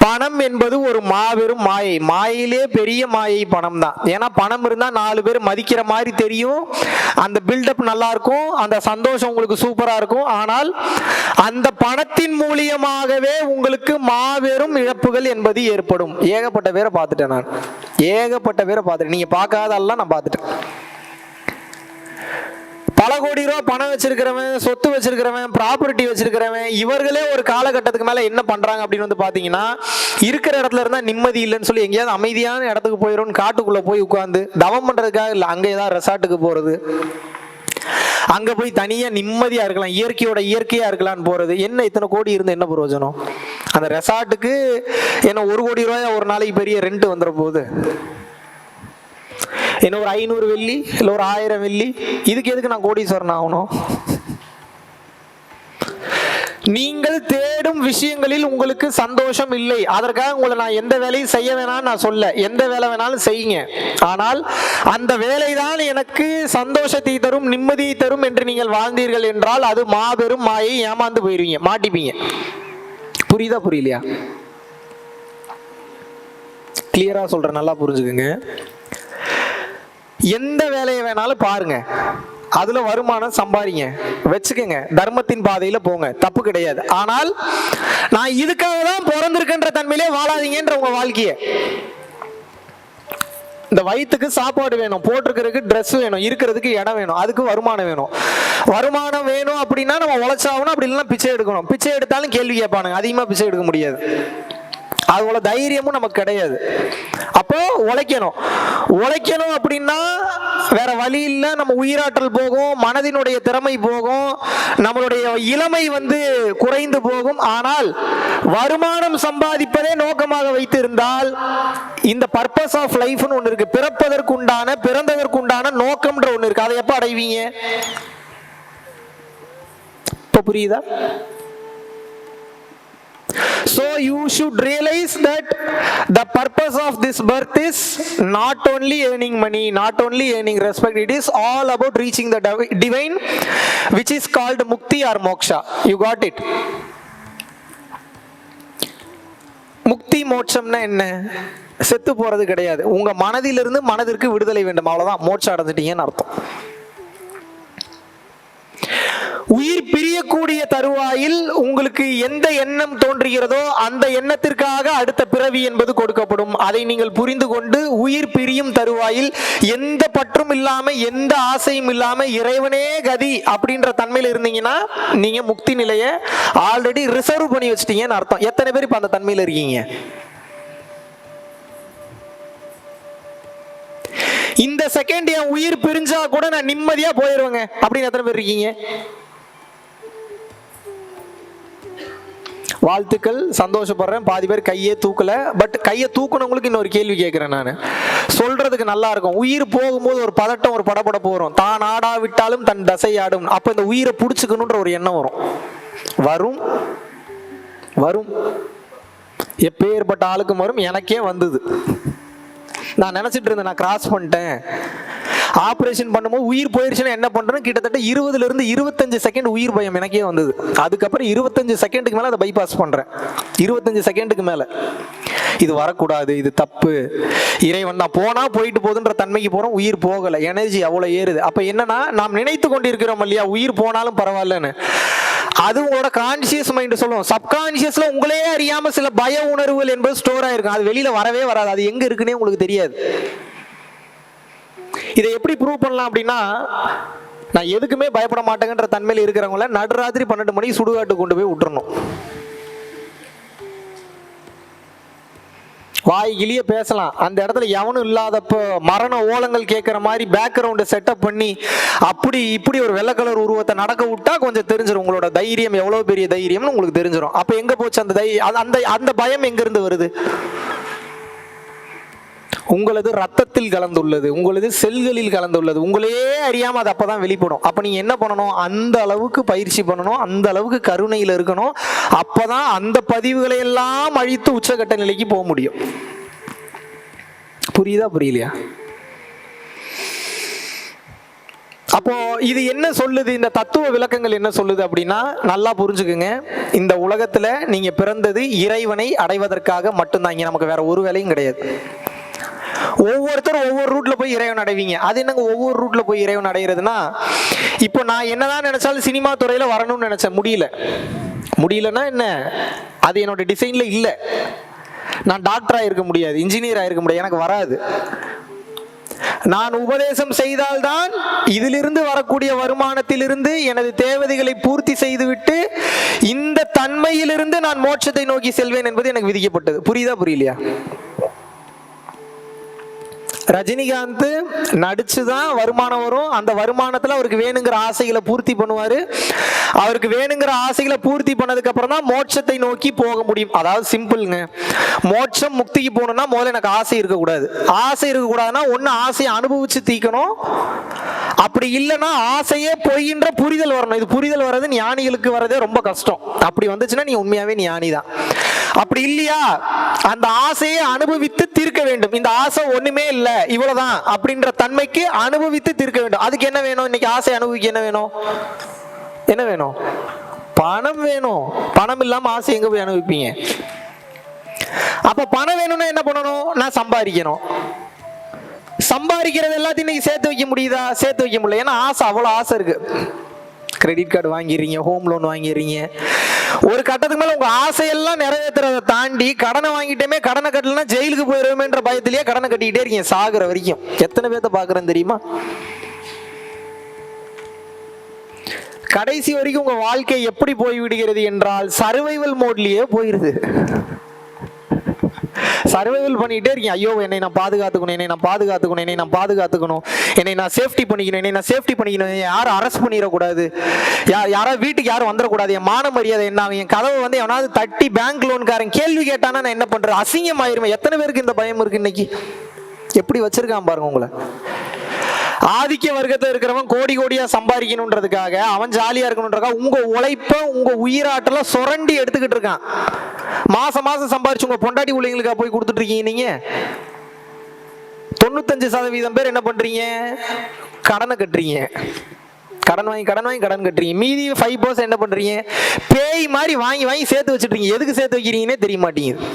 பணம் என்பது ஒரு மாபெரும் மாயை. மாயிலே பெரிய மாயை பணம் தான். ஏன்னா பணம் இருந்தா 4 பேர் மதிக்கிற மாதிரி தெரியும், அந்த பில்டப் நல்லா இருக்கும், அந்த சந்தோஷம் உங்களுக்கு சூப்பரா இருக்கும். ஆனால் அந்த பணத்தின் மூலியமாகவே உங்களுக்கு மாபெரும் இழப்புகள் என்பது ஏற்படும். ஏகப்பட்ட பேரை பார்த்துட்டேன் நான், ஏகப்பட்ட பேரை பார்த்துட்டேன். நீங்க பார்க்காதெல்லாம் நான் பார்த்துட்டேன். பல கோடி ரூபா பணம் வச்சிருக்கிறவன், சொத்து வச்சிருக்கிறவன், ப்ராப்பர்ட்டி வச்சிருக்கிறவன், இவர்களே ஒரு காலகட்டத்துக்கு மேல என்ன பண்றாங்க அப்படின்னு வந்து பாத்தீங்கன்னா, இருக்கிற இடத்துல இருந்தா நிம்மதி இல்லைன்னு சொல்லி எங்கேயாவது அமைதியான இடத்துக்கு போயிடும், காட்டுக்குள்ள போய் உட்காந்து தவம் பண்றதுக்காக இல்லை, அங்கே ஏதாவது ரெசார்ட்டுக்கு போறது, அங்க போய் தனியா நிம்மதியா இருக்கலாம், இயற்கையோட இயற்கையா இருக்கலாம்னு போறது. என்ன இத்தனை கோடி இருந்து என்ன பிரயோஜனம்? அந்த ரெசார்ட்டுக்கு என்ன 1 கோடி ரூபாய் ஒரு நாளைக்கு பெரிய ரெண்ட் வந்துட போகுது? என்ன ஒரு 500 வெள்ளி இல்ல ஒரு 1000 வெள்ளி, இதுக்கு எதுக்கு நான் கோடீஸ்வரன் ஆகணும்? நீங்கள் தேடும் விஷயங்களில் உங்களுக்கு சந்தோஷம் இல்லை, அதற்காக உங்களை நான் எந்த வேலையும் செய்ய வேணாம்னு நான் சொல்ல, எந்த வேலை வேணாலும் செய்யுங்க. ஆனால் அந்த வேலைதான் எனக்கு சந்தோஷத்தை தரும், நிம்மதியை தரும் என்று நீங்கள் வாழ்ந்தீர்கள் என்றால் அது மாபெரும் மாயை. ஏமாந்து போயிருவீங்க, மாட்டிப்பீங்க. புரியுதா புரியலையா? கிளியரா சொல்றேன், நல்லா புரிஞ்சுக்குங்க. எந்த வேலையை வேணாலும் பாருங்க, அதுல வருமானம் சம்பாதிங்க, வச்சுக்கோங்க, தர்மத்தின் பாதையில போங்க, தப்பு கிடையாது. ஆனால் நான் இதுக்காக தான் பிறந்திருக்கின்ற தன்மையிலே வாழாதீங்கன்ற உங்க வாழ்க்கைய. இந்த வயிற்றுக்கு சாப்பாடு வேணும், போட்டிருக்கிறதுக்கு ட்ரெஸ் வேணும், இருக்கிறதுக்கு இடம் வேணும், அதுக்கு வருமானம் வேணும். வருமானம் வேணும் அப்படின்னா நம்ம உழைச்சாகணும், அப்படி இல்லைன்னா பிச்சை எடுக்கணும். பிச்சை எடுத்தாலும் கேள்வி கேட்பானுங்க, அதிகமாக பிச்சை எடுக்க முடியாது, அதுபோல தைரியமும் நமக்கு கிடையாது. அப்போ உழைக்கணும். உழைக்கணும் அப்படின்னா வேற வழி இல்லை, நம்ம உயிராற்றல் போகும், மனதினுடைய திறமை போகும், நம்மளுடைய இளமை குறைந்து போகும். ஆனால் வருமானம் சம்பாதிப்பதே நோக்கமாக வைத்திருந்தால் இந்த பர்பஸ் ஆஃப் லைஃப்னு ஒன்று இருக்கு, பிறந்ததற்குண்டான நோக்கம்ன்ற ஒன்று இருக்கு. அதை எப்போ அடைவீங்க? இப்போ புரியுதா? So you should realize that the purpose of this birth is not only earning money, not only earning respect. It is all about reaching the divine, which is called mukti or moksha. You got it? முக்தி மோட்சம்னா என்ன? செத்து போறது கிடையாது. உங்க மனதிலிருந்து மனதிற்கு விடுதலை வேண்டும், அவ்வளவுதான். மோட்சம் அடைஞ்சிட்டீங்கன்னு அர்த்தம். உயிர் பிரியக்கூடிய தருவாயில் உங்களுக்கு எந்த எண்ணம் தோன்றுகிறதோ அந்த எண்ணத்திற்காக அடுத்த பிறவி என்பது கொடுக்கப்படும். அதை நீங்கள் புரிந்து கொண்டு உயிர் பிரியும் தருவாயில் எந்த பற்றும் இல்லாம, எந்த ஆசையும் இல்லாம, இறைவனே கதி அப்படின்ற தன்மையில் இருந்தீங்கன்னா நீங்க முக்தி நிலையை ஆல்ரெடி ரிசர்வ் பண்ணி வச்சிட்டீங்கன்னு அர்த்தம். எத்தனை பேர் இப்ப அந்த தன்மையில் இருக்கீங்க? இந்த செகண்ட் என் உயிர் பிரிஞ்சா கூட நான் நிம்மதியா போயிருவேங்க அப்படின்னு எத்தனை பேர் இருக்கீங்க? வாழ்த்துக்கள், சந்தோஷப்படுறேன். பாதி பேர் கையே தூக்கல. பட் கையை தூக்குனவங்களுக்கு இன்னொரு கேள்வி கேட்கிறேன் நான், சொல்றதுக்கு நல்லா இருக்கும். உயிர் போகும்போது ஒரு பதட்டம், ஒரு படபடப்பு வரும். தான் ஆடாவிட்டாலும் தன் தசை ஆடும். அப்ப இந்த உயிரை புடிச்சுக்கணும்ன்ற ஒரு எண்ணம் வரும். வரும் வரும் எப்பேற்பட்ட ஆளுக்கும் வரும். எனக்கே வந்தது. நான் நினைச்சிட்டு இருந்தேன் நான் கிராஸ் பண்ணிட்டேன். ஆப்ரேஷன் பண்ணும்போது உயிர் போயிருச்சுன்னா என்ன பண்றேன்னு கிட்டத்தட்ட 20 இருந்து 25 செகண்ட் உயிர் பயம் எனக்கே வந்தது. அதுக்கப்புறம் 25 செகண்டுக்கு மேல அதை பைபாஸ் பண்றேன். 25 செகண்டுக்கு மேல இது வரக்கூடாது, இது தப்பு, இறைவன் நான் போனா போயிட்டு போகுதுன்ற தன்மைக்கு போறோம். உயிர் போகல, எனர்ஜி அவ்வளவு ஏறுது. அப்ப என்னன்னா நாம் நினைத்து கொண்டிருக்கிறோம் இல்லையா, உயிர் போனாலும் பரவாயில்லன்னு. அது உங்களோட கான்சியஸ் மைண்ட் சொல்லும். சப்கான்சியஸ்ல உங்களே அறியாம சில பய உணர்வுகள் என்பது ஸ்டோர் ஆயிருக்கும். அது வெளியில வரவே வராது. அது எங்க இருக்குன்னே உங்களுக்கு தெரியாது. இதை எப்படி ப்ரூவ் பண்ணலாம் அப்படின்னா, நான் எதுக்குமே பயப்பட மாட்டேங்கன்ற தன்மையில் இருக்கிறவங்கள நடுராத்திரி 12 மணிக்கு சுடுகாட்டு கொண்டு போய் விட்டுறணும். வாய்கிலேயே பேசலாம். அந்த இடத்துல எவனும் இல்லாதப்போ மரண ஓலங்கள் கேட்குற மாதிரி பேக்ரவுண்டை செட்டப் பண்ணி அப்படி இப்படி ஒரு வெள்ளை கலர் உருவத்தை நடக்க விட்டா கொஞ்சம் தெரிஞ்சிடும். உங்களோட தைரியம் எவ்வளோ பெரிய தைரியம்னு உங்களுக்கு தெரிஞ்சிடும். அப்போ எங்கே போச்சு அந்த அந்த பயம் எங்கேருந்து வருது? உங்களது ரத்தத்தில் கலந்துள்ளது, உங்களது செல்களில் கலந்துள்ளது. உங்களையே அறியாம அது அப்பதான் வெளிப்படும். அப்ப நீங்க என்ன பண்ணணும்? அந்த அளவுக்கு பயிற்சி பண்ணணும், அந்த அளவுக்கு கருணையில் இருக்கணும். அப்பதான் அந்த பதிவுகளை எல்லாம் அழித்து உச்சகட்ட நிலைக்கு போக முடியும். புரியுதா புரியலையா? அப்போ இது என்ன சொல்லுது, இந்த தத்துவ விளக்கங்கள் என்ன சொல்லுது அப்படின்னா, நல்லா புரிஞ்சுக்குங்க. இந்த உலகத்துல நீங்க பிறந்தது இறைவனை அடைவதற்காக மட்டும்தான். இங்க நமக்கு வேற ஒரு வேலையும் கிடையாது. ஒவ்வொருத்தரும் ஒவ்வொரு ரூட்ல போய் இறைவன் அடைவீங்க. அது என்னங்க ஒவ்வொரு ரூட்ல போய் இறைவன் அடைகிறதுனா, இப்போ நான் என்னதான் நினைச்சாலும் சினிமா துறையில வரணும்னு நினைச்சேன், முடியலன்னா என்ன, அது என்னோட டிசைன்ல இல்லை. நான் டாக்டரா இருக்க முடியாது, இன்ஜினியரா இருக்க முடியாது, எனக்கு வராது. நான் உபதேசம் செய்தால்தான் இதிலிருந்து வரக்கூடிய வருமானத்திலிருந்து எனது தேவைகளை பூர்த்தி செய்துவிட்டு இந்த தன்மையிலிருந்து நான் மோட்சத்தை நோக்கி செல்வேன் என்பது எனக்கு விதிக்கப்பட்டது. புரியுதா புரியலையா? ரஜினிகாந்த் நடிச்சுதான் வருமானம் வரும். அந்த வருமானத்துல அவருக்கு வேணுங்கிற ஆசைகளை பூர்த்தி பண்ணுவாரு. அவருக்கு வேணுங்கிற ஆசைகளை பூர்த்தி பண்ணதுக்கு அப்புறம் தான் மோட்சத்தை நோக்கி போக முடியும். அதாவது சிம்பிள்ங்க, மோட்சம் முக்திக்கு போகணும்னா முதல்ல எனக்கு ஆசை இருக்கக்கூடாது. ஆசை இருக்கக்கூடாதுன்னா ஒன்னு ஆசையை அனுபவிச்சு தீக்கணும், அப்படி இல்லைன்னா ஆசையே பொய்ன்ற புரிதல் வரணும். இது புரிதல் வர்றது ஞானிகளுக்கு வர்றதே ரொம்ப கஷ்டம். அப்படி வந்துச்சுன்னா நீ உண்மையாவே ஞானி தான். அப்படி இல்லையா, அந்த ஆசையை அனுபவித்து தீர்க்க வேண்டும். இந்த ஆசை ஒண்ணுமே இல்லை, இவ்வளவுதான் அப்படின்ற தன்மைக்கு அனுபவித்து தீர்க்க வேண்டும். அதுக்கு என்ன வேணும்? இன்னைக்கு ஆசை அனுபவிக்க என்ன வேணும்? என்ன வேணும்? பணம் வேணும். பணம் இல்லாம ஆசை எங்க போய் அனுபவிப்பீங்க? அப்ப பணம் வேணும்னா என்ன பண்ணணும்? நான் சம்பாதிக்கணும். சம்பாதிக்கிறது எல்லாத்தையும் இன்னைக்கு சேர்த்து வைக்க முடியுதா? சேர்த்து வைக்க முடியல. ஏன்னா ஆசை, அவ்வளவு ஆசை இருக்கு. கிரெடிட் கார்டு வாங்கிடுறீங்க, ஹோம் லோன் வாங்கிடுறீங்க. ஒரு கட்டத்துக்கு மேல உங்க ஆசையெல்லாம் நிறைவேற்றுறதை தாண்டி கடனை வாங்கிட்டேமே, கடனை கட்டலன்னா ஜெயிலுக்கு போயிருவேன்ற பயத்திலேயே கடனை கட்டிக்கிட்டே இருக்கீங்க சாகுற வரைக்கும். எத்தனை பேர்த்த பாக்குறேன்னு தெரியுமா? கடைசி வரைக்கும் உங்க வாழ்க்கை எப்படி போய் விடுகிறது என்றால் சர்வைவல் மோட்லயே போயிருது. சர்வைவல் பண்ணிட்டே இருக்கீங்க. ஐயோ என்னை நான் பாதுகாத்துக்கணும், என்னை நான் பாதுகாத்துக்கணும், என்னை நான் பாதுகாத்துக்கணும், என்னை நான் சேஃப்டி பண்ணிக்கணும், என்னை நான் சேஃப்டி பண்ணிக்கணும், யாரும் அரெஸ்ட் பண்ணிடக்கூடாது, யாராவது வீட்டுக்கு யாரும் வந்துடக்கூடாது, என் மான மரியாதை என்ன ஆகும், என் கதவை வந்து எவனாவது தட்டி பேங்க் லோன்காரன் கேள்வி கேட்டானா நான் என்ன பண்றேன், அசிங்கம் ஆயிருமே. எத்தனை பேருக்கு இந்த பயம் இருக்கு இன்னைக்கு? எப்படி வச்சிருக்கான் பாருங்க உங்களை. ஆதிக்க வர்க்கத்தில் இருக்கிறவன் கோடி கோடியா சம்பாதிக்கணுன்றதுக்காக, அவன் ஜாலியா இருக்கணுன்றதுக்காக உங்க உழைப்ப உங்க உயிராட்டல சுரண்டி எடுத்துக்கிட்டு இருக்கான். மாசம் மாசம் சம்பாதிச்சு உங்க பொண்டாட்டி பிள்ளைங்களுக்கா போய் கொடுத்துட்டு இருக்கீங்க. நீங்க 95% பேர் என்ன பண்றீங்க? கடனை கட்டுறீங்க. கடன் வாங்கி கடன் கட்டுறீங்க. மீதி 5% என்ன பண்றீங்க? பேய் மாதிரி வாங்கி வாங்கி சேர்த்து வச்சுட்டீங்க. எதுக்கு சேர்த்து வைக்கிறீங்கன்னே தெரிய மாட்டேங்குது.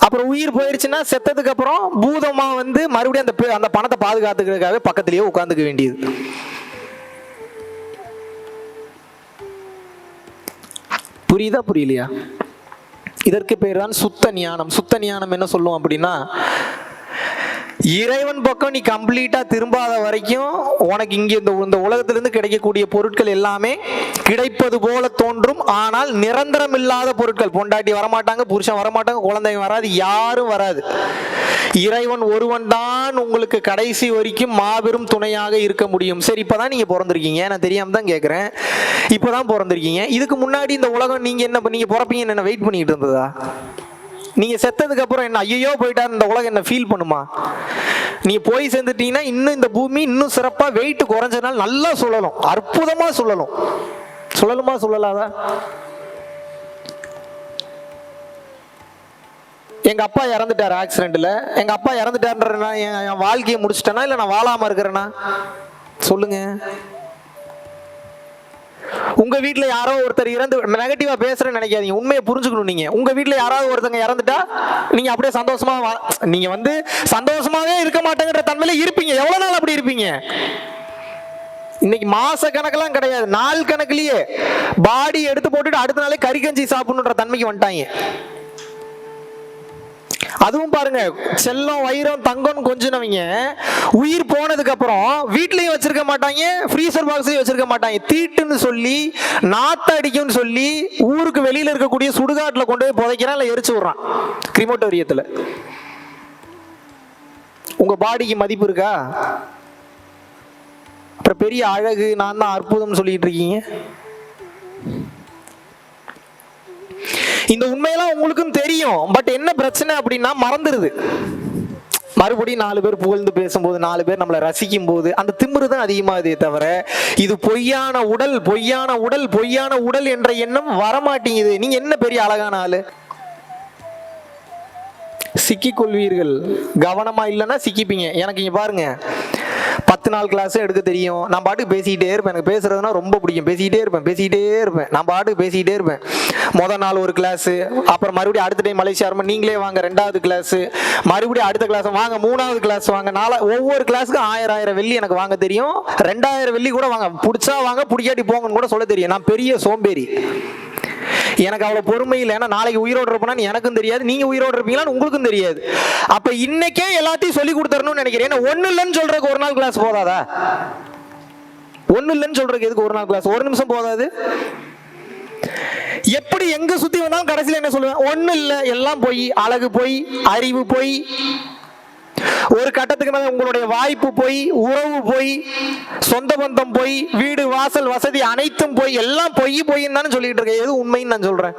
அப்புறம் உயிர் போயிருச்சுன்னா செத்ததுக்கு அப்புறம் பூதமா வந்து மறுபடியும் அந்த பணத்தை பாதுகாத்துக்கிறதுக்காக பக்கத்திலேயே உட்கார்ந்துக்க வேண்டியது. புரியுதா புரியலையா? இதற்கு பேர் தான் சுத்த ஞானம். சுத்த ஞானம் என்ன சொல்லும் அப்படின்னா, இறைவன் பக்கம் நீ கம்ப்ளீட்டா திரும்பாத வரைக்கும் உனக்கு இங்க இந்த உலகத்திலிருந்து கிடைக்கக்கூடிய பொருட்கள் எல்லாமே கிடைப்பது போல தோன்றும். ஆனால் நிரந்தரம் இல்லாத பொருட்கள். பொண்டாட்டி வரமாட்டாங்க, புருஷன் வரமாட்டாங்க, குழந்தைங்க வராது, யாரும் வராது. இறைவன் ஒருவன் தான் உங்களுக்கு கடைசி வரைக்கும் மாபெரும் துணையாக இருக்க முடியும். சரி, இப்பதான் நீங்க பிறந்திருக்கீங்க, நான் தெரியாம தான் கேட்கிறேன். இப்பதான் பிறந்திருக்கீங்க. இதுக்கு முன்னாடி இந்த உலகம் நீங்க பிறப்பீங்கன்னு என்ன வெயிட் பண்ணிட்டு இருந்ததா? நீங்க செத்ததுக்கு அப்புறம் என்ன ஐயோ போயிட்டாரு இந்த உலகம் என்ன ஃபீல் பண்ணுமா? நீங்க போய் சேர்ந்துட்டீங்கன்னா இன்னும் இந்த பூமி இன்னும் சிறப்பா வெயிட் குறைஞ்சனால நல்லா சொல்லணும், அற்புதமா சொல்லணும். சொல்லலுமா சொல்லலாதா? எங்க அப்பா இறந்துட்டாரு ஆக்சிடென்ட்ல. எங்க அப்பா இறந்துட்டாருன்றா என் வாழ்க்கையை முடிச்சிட்டேனா இல்ல நான் வாழாம இருக்கிறேனா? சொல்லுங்க. உங்க வீட்டுல யாரோ ஒருத்தர் இறந்து, நெகட்டிவா பேசுறேன்னு நினைக்காதீங்க, உண்மையை புரிஞ்சுக்கணும். நீங்க உங்க வீட்டுல யாராவது ஒருத்தங்க இறந்துட்டா நீங்க அப்படியே சந்தோஷமா நீங்க வந்து சந்தோஷமாவே இருக்க மாட்டேங்கிற தன்மையில இருப்பீங்க. எவ்வளவு நாள் அப்படி இருப்பீங்க? இன்னைக்கு மாச கணக்கெல்லாம் கிடையாது, நாள் கணக்குலயே பாடி எடுத்து போட்டுட்டு அடுத்த நாளே கறி கஞ்சி சாப்பிடணுன்ற தன்மைக்கு வந்துட்டாங்க. அதுவும் பாருங்க, செல்லம் வைரம் தங்கம் கொஞ்சினவங்க உயிர் போனதுக்கு அப்புறம் வீட்லயும் வச்சிருக்க மாட்டாங்க, ஃப்ரீசர் பாக்ஸ்லயும் வச்சிருக்க மாட்டாங்க. தீட்டுன்னு சொல்லி நாத்த அடிக்கும்னு சொல்லி ஊருக்கு வெளியில இருக்கக்கூடிய சுடுகாட்டுல கொண்டு போய் புதைக்கிறான், இல்ல எரிச்சு விடுறான் கிரிமோட்டோரியத்துல. உங்க பாடிக்கு மதிப்பு இருக்கா? அப்புறம் பெரிய அழகு நான் தான் அற்புதம் சொல்லிட்டு இருக்கீங்க. இந்த உண்மையெல்லாம் உங்களுக்கும் தெரியும். பட் என்ன பிரச்சனை அப்படின்னா மறந்துடுது. மறுபடியும் 4 பேர் புகழ்ந்து பேசும்போது, 4 பேர் நம்மளை ரசிக்கும் போது அந்த திமிரு தான் அதிகமாகுதே தவிர இது பொய்யான உடல் பொய்யான உடல் பொய்யான உடல் என்ற எண்ணம் வரமாட்டேங்குது. நீங்க என்ன பெரிய அழகான ஆளு, சிக்கிக் கொள்வீர்கள். கவனமா இல்லைன்னா சிக்கிப்பீங்க. எனக்கு இங்க பாருங்க, 10 நாள் கிளாஸ் எடுக்க தெரியும். நான் பாட்டுக்கு பேசிக்கிட்டே இருப்பேன். எனக்கு பேசுறதுனா ரொம்ப பிடிக்கும். பேசிக்கிட்டே இருப்பேன். நான் பாட்டுக்கு பேசிக்கிட்டே இருப்பேன். முதல் நாள் ஒரு கிளாஸ், அப்புறம் மறுபடியும் அடுத்த டைம் மலேசியா நீங்களே வாங்க 2வது கிளாஸ், மறுபடியும் அடுத்த கிளாஸ் வாங்க 3வது கிளாஸ் வாங்க, ஒவ்வொரு கிளாஸுக்கு 1000 வெள்ளி எனக்கு வாங்க தெரியும். 2000 வெள்ளி கூட வாங்க, பிடிச்சா வாங்க, பிடிக்காட்டி போங்கன்னு கூட சொல்ல தெரியும். நான் பெரிய சோம்பேறி. எனக்கு அவ்வளவு பொறுமை இல்லை. ஏன்னா நாளைக்கு உயிரோடு இருப்பேன்னு எனக்கும் தெரியாது, நீங்க உயிரோடு இருப்பீங்களான்னு உங்களுக்கும் தெரியாது. அப்ப இன்னைக்கே எல்லாத்தையும் சொல்லி கொடுத்துறணும்னு நினைக்கிறேன். ஒண்ணு இல்லைன்னு சொல்றதுக்கு ஒரு நாள் கிளாஸ் போதாதா? ஒண்ணு இல்லைன்னு சொல்றதுக்கு எதுக்கு ஒரு நாள் கிளாஸ்? ஒரு நிமிஷம் போதாது? எப்படி எங்க சுத்தி வந்தாலும் கடைசியில் என்ன சொல்லுவேன்? ஒண்ணு இல்ல, எல்லாம் போய், அழகு போய், அறிவு போய், ஒரு கட்டத்துக்கு மேல உங்களுடைய வாய்ப்பு போய், உறவு போய், சொந்த பந்தம் போய், வீடு வாசல் வசதி அனைத்தும் போய், எல்லாம் பொய் பொய்ன்னு சொல்லிட்டு இருக்கேன். எது உண்மைன்னு நான் சொல்றேன்?